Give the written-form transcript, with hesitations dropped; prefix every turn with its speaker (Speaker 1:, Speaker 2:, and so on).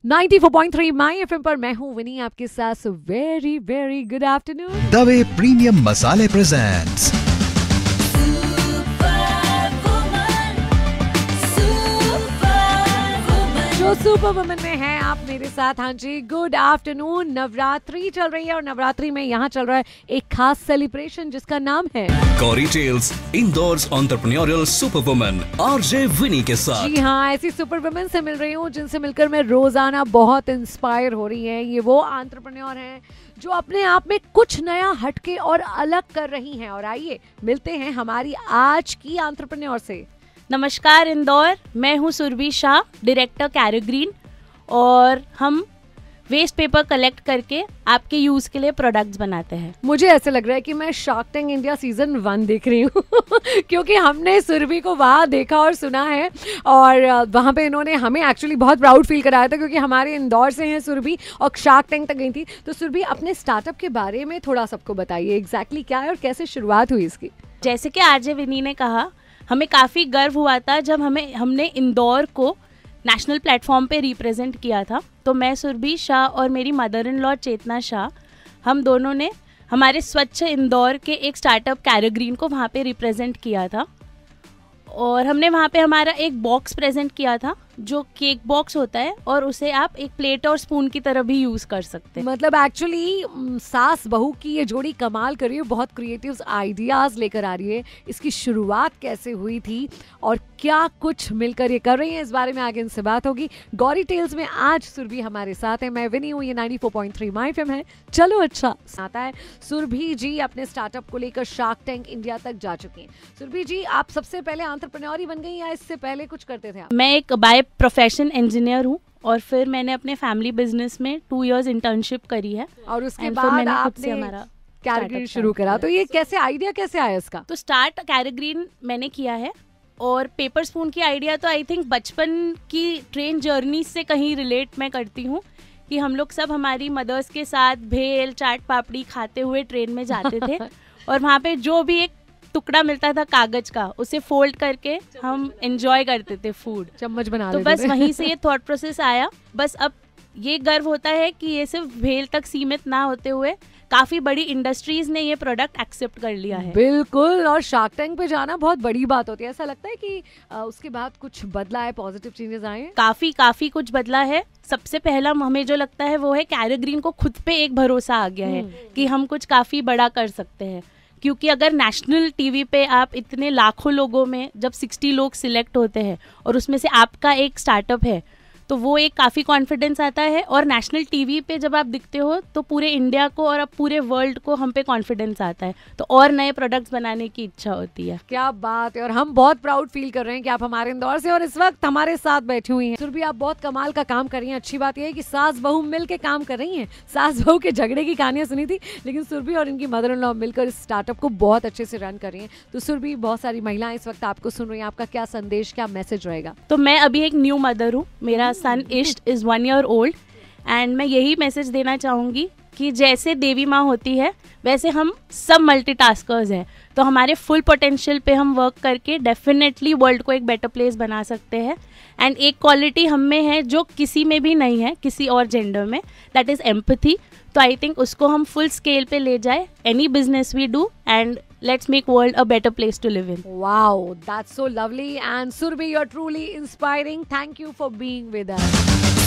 Speaker 1: 94.3 माई FM पर मैं हूँ विनी आपके साथ। Very very good afternoon.
Speaker 2: Dave premium मसाले प्रेजेंट्स
Speaker 1: जो सुपर वुमन में है आप मेरे साथ। हाँ जी, गुड आफ्टरनून। नवरात्रि चल रही है और नवरात्रि में यहाँ चल रहा है एक खास सेलिब्रेशन जिसका नाम है
Speaker 3: Gauri tales, Indore entrepreneurial super woman RJ Vini के साथ।
Speaker 1: जी हाँ, ऐसी सुपर वुमन से मिल रही हूँ जिनसे मिलकर मैं रोजाना बहुत इंस्पायर हो रही है। ये वो एंटरप्रेन्योर हैं जो अपने आप में कुछ नया हटके और अलग कर रही हैं। और आइए मिलते हैं हमारी आज की एंटरप्रेन्योर से।
Speaker 4: नमस्कार इंदौर, मैं हूँ सुरभि शाह, डायरेक्टर कैरोग्रीन, और हम वेस्ट पेपर कलेक्ट करके आपके यूज़ के लिए प्रोडक्ट्स बनाते हैं।
Speaker 1: मुझे ऐसे लग रहा है कि मैं शार्क टैंक इंडिया सीजन 1 देख रही हूँ क्योंकि हमने सुरभि को वहाँ देखा और सुना है और वहाँ पे इन्होंने हमें एक्चुअली बहुत प्राउड फील कराया था क्योंकि हमारे इंदौर से हैं सुरभि और शार्क टैंक तक गई थी। तो सुरभि, अपने स्टार्टअप के बारे में थोड़ा सबको बताइए, एग्जैक्टली क्या है और कैसे शुरुआत हुई इसकी।
Speaker 4: जैसे कि आरजे विनी ने कहा, हमें काफ़ी गर्व हुआ था जब हमने इंदौर को नेशनल प्लेटफॉर्म पे रिप्रेजेंट किया था। तो मैं सुरभि शाह और मेरी मदर इन लॉ चेतना शाह, हम दोनों ने हमारे स्वच्छ इंदौर के एक स्टार्टअप कैरोग्रीन को वहाँ पे रिप्रेजेंट किया था। और हमने वहाँ पे हमारा एक बॉक्स प्रेजेंट किया था जो केक बॉक्स होता है और उसे आप एक प्लेट और स्पून की तरह भी यूज़ कर सकते हैं।
Speaker 1: मतलब एक्चुअली सास बहू की ये जोड़ी कमाल कर रही है, बहुत क्रिएटिव आइडियाज लेकर आ रही है। इसकी शुरुआत कैसे हुई थी और क्या कुछ मिलकर ये कर रही है, इस बारे में आगे इनसे बात होगी। गौरी टेल्स में आज सुरभि हमारे साथ है। मैं विनी हूँ, ये 94.3 माई एफएम है। चलो अच्छा आता है। सुरभि जी अपने स्टार्टअप को लेकर शार्क टैंक इंडिया तक जा चुकी हैं। सुरभि जी, आप सबसे पहले एंटरप्रेन्योर ही बन गई या इससे पहले कुछ करते थे आप?
Speaker 4: मैं एक बाय प्रोफेशन इंजीनियर हूँ और फिर मैंने अपने फैमिली बिजनेस में 2 इयर्स इंटर्नशिप करी है
Speaker 1: और उसके
Speaker 4: फिर
Speaker 1: बाद
Speaker 4: मैंने खुद
Speaker 1: आपने
Speaker 4: से हमारा
Speaker 1: कैरोग्रीन शुरू करा। तो ये कैसे आइडिया कैसे आया इसका?
Speaker 4: तो स्टार्ट कैरोग्रीन मैंने किया है और पेपर स्पून की आइडिया तो आई थिंक बचपन की ट्रेन जर्नी से कहीं रिलेट मैं करती हूँ कि हम लोग सब हमारी मदर्स के साथ भेल चाट पापड़ी खाते हुए ट्रेन में जाते थे और वहाँ पे जो भी एक टुकड़ा मिलता था कागज का, उसे फोल्ड करके हम एंजॉय करते थे फूड,
Speaker 1: चम्मच बना।
Speaker 4: तो बस वहीं से ये थॉट प्रोसेस आया। बस अब ये गर्व होता है कि ये सिर्फ भेल तक सीमित ना होते हुए काफी बड़ी इंडस्ट्रीज ने ये प्रोडक्ट एक्सेप्ट कर लिया है।
Speaker 1: बिल्कुल, और शार्क टैंक पे जाना बहुत बड़ी बात होती है। ऐसा लगता है कि उसके बाद कुछ बदला है, पॉजिटिव चेंजेस आए हैं?
Speaker 4: काफी कुछ बदला है। सबसे पहला हमें जो लगता है वो है कैरोग्रीन को खुद पे एक भरोसा आ गया है कि हम कुछ काफी बड़ा कर सकते हैं। क्योंकि अगर नेशनल टीवी पे आप इतने लाखों लोगों में जब 60 लोग सिलेक्ट होते हैं और उसमें से आपका एक स्टार्टअप है, तो वो एक काफ़ी कॉन्फिडेंस आता है। और नेशनल टीवी पे जब आप दिखते हो तो पूरे इंडिया को और अब पूरे वर्ल्ड को हम पे कॉन्फिडेंस आता है, तो और नए प्रोडक्ट्स बनाने की इच्छा होती है।
Speaker 1: क्या बात है, और हम बहुत प्राउड फील कर रहे हैं कि आप हमारे इंदौर से और इस वक्त हमारे साथ बैठी हुई हैं। सुरभि, आप बहुत कमाल का काम कर रही हैं। अच्छी बात यह है कि सास बहू मिल के काम कर रही हैं। सास बहू के झगड़े की कहानियां सुनी थी, लेकिन सुरभि और इनकी मदर इन लॉ मिलकर इस स्टार्टअप को बहुत अच्छे से रन कर रही हैं। तो सुरभि, बहुत सारी महिलाएं इस वक्त आपको सुन रही हैं, आपका क्या संदेश, क्या मैसेज रहेगा?
Speaker 4: तो मैं अभी एक न्यू मदर हूँ, मेरा सन इश्ट इज़ 1 year old, एंड मैं यही मैसेज देना चाहूँगी कि जैसे देवी माँ होती है वैसे हम सब मल्टीटास्कर्स हैं। तो हमारे फुल पोटेंशियल पे हम वर्क करके डेफिनेटली वर्ल्ड को एक बेटर प्लेस बना सकते हैं। एंड एक क्वालिटी हम में है जो किसी में भी नहीं है, किसी और जेंडर में, दैट इज़ एम्पैथी। तो आई थिंक उसको हम फुल स्केल पे ले जाए, any business we do, and let's make world a better place to live in.
Speaker 1: Wow, that's so lovely, and Surbhi, you're truly inspiring. Thank you for being with us.